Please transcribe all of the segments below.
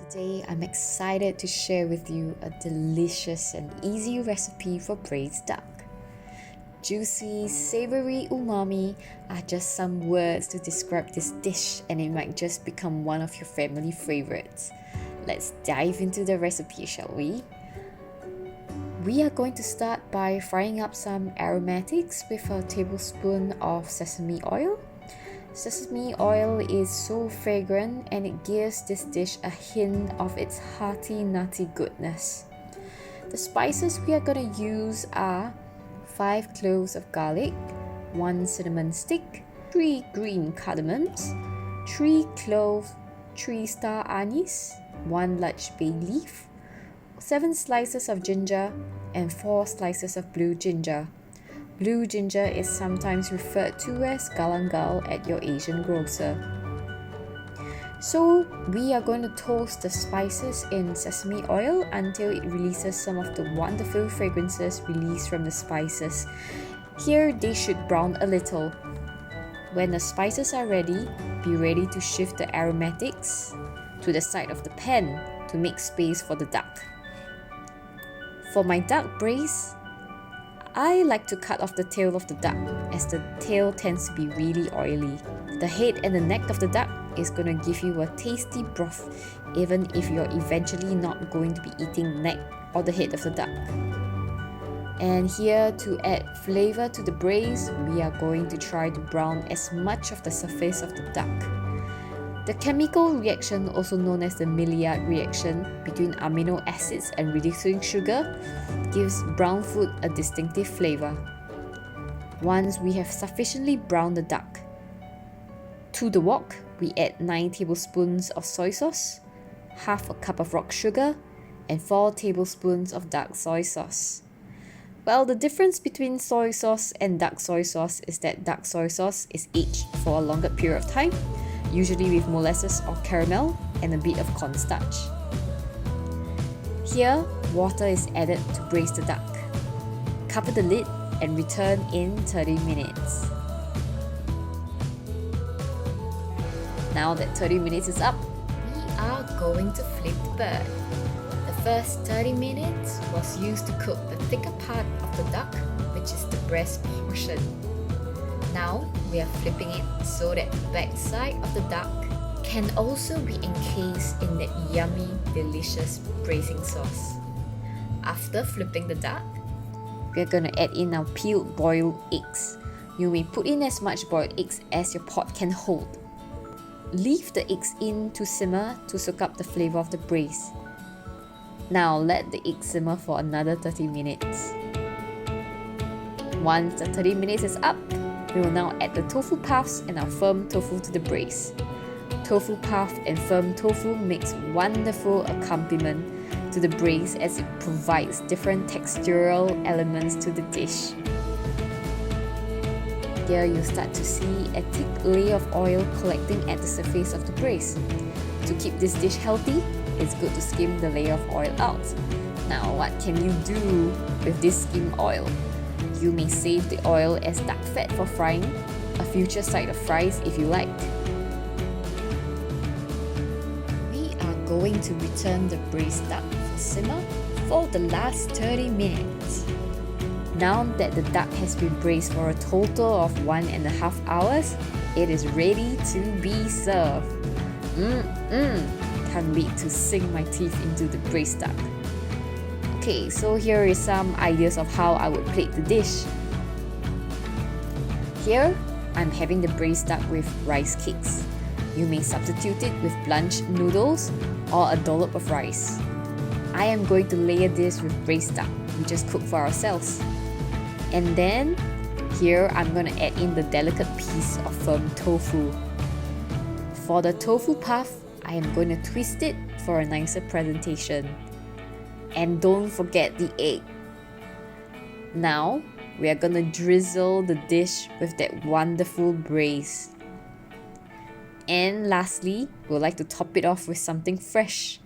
Today I'm excited to share with you a delicious and easy recipe for braised duck. Juicy, savoury umami are just some words to describe this dish, and it might just become one of your family favourites. Let's dive into the recipe, shall we? We are going to start by frying up some aromatics with a tablespoon of sesame oil. Sesame oil is so fragrant and it gives this dish a hint of its hearty, nutty goodness. The spices we are going to use are 5 cloves of garlic, 1 cinnamon stick, 3 green cardamoms, 3 cloves, 3 star anise, 1 large bay leaf, 7 slices of ginger, and 4 slices of blue ginger. Blue ginger is sometimes referred to as galangal at your Asian grocer. So we are going to toast the spices in sesame oil until it releases some of the wonderful fragrances released from the spices. Here they should brown a little. When the spices are ready, be ready to shift the aromatics to the side of the pan to make space for the duck. For my duck braise, I like to cut off the tail of the duck, as the tail tends to be really oily. The head and the neck of the duck is going to give you a tasty broth, even if you're eventually not going to be eating the neck or the head of the duck. And here, to add flavour to the braise, we are going to try to brown as much of the surface of the duck. The chemical reaction, also known as the Maillard reaction between amino acids and reducing sugar, gives brown food a distinctive flavour. Once we have sufficiently browned the duck, to the wok, we add 9 tablespoons of soy sauce, half a cup of rock sugar, and 4 tablespoons of dark soy sauce. Well, the difference between soy sauce and dark soy sauce is that dark soy sauce is aged for a longer period of time, usually with molasses or caramel and a bit of cornstarch. Here, water is added to braise the duck. Cover the lid and return in 30 minutes. Now that 30 minutes is up, we are going to flip the bird. The first 30 minutes was used to cook the thicker part of the duck, which is the breast portion. Now we are flipping it so that the back side of the duck can also be encased in that yummy, delicious braising sauce. After flipping the duck, we are going to add in our peeled boiled eggs. You may put in as much boiled eggs as your pot can hold. Leave the eggs in to simmer to soak up the flavour of the braise. Now let the eggs simmer for another 30 minutes. Once the 30 minutes is up, we will now add the tofu puffs and our firm tofu to the braise. Tofu puff and firm tofu makes wonderful accompaniment to the braise as it provides different textural elements to the dish. Here you start to see a thick layer of oil collecting at the surface of the braise. To keep this dish healthy, it's good to skim the layer of oil out. Now, what can you do with this skim oil? You may save the oil as duck fat for frying, a future side of fries if you like. We are going to return the braised duck for simmer for the last 30 minutes. Now that the duck has been braised for a total of 1.5 hours, it is ready to be served. Can't wait to sink my teeth into the braised duck. Okay, so here is some ideas of how I would plate the dish. Here, I'm having the braised duck with rice cakes. You may substitute it with blanched noodles or a dollop of rice. I am going to layer this with braised duck we just cooked for ourselves. And then, here I'm going to add in the delicate piece of firm tofu. For the tofu puff, I am going to twist it for a nicer presentation. And don't forget the egg. Now, we are going to drizzle the dish with that wonderful braise. And lastly, we'd like to top it off with something fresh.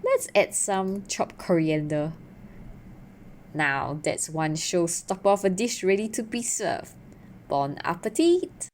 Let's add some chopped coriander. Now, that's one showstopper of a dish ready to be served. Bon appetit!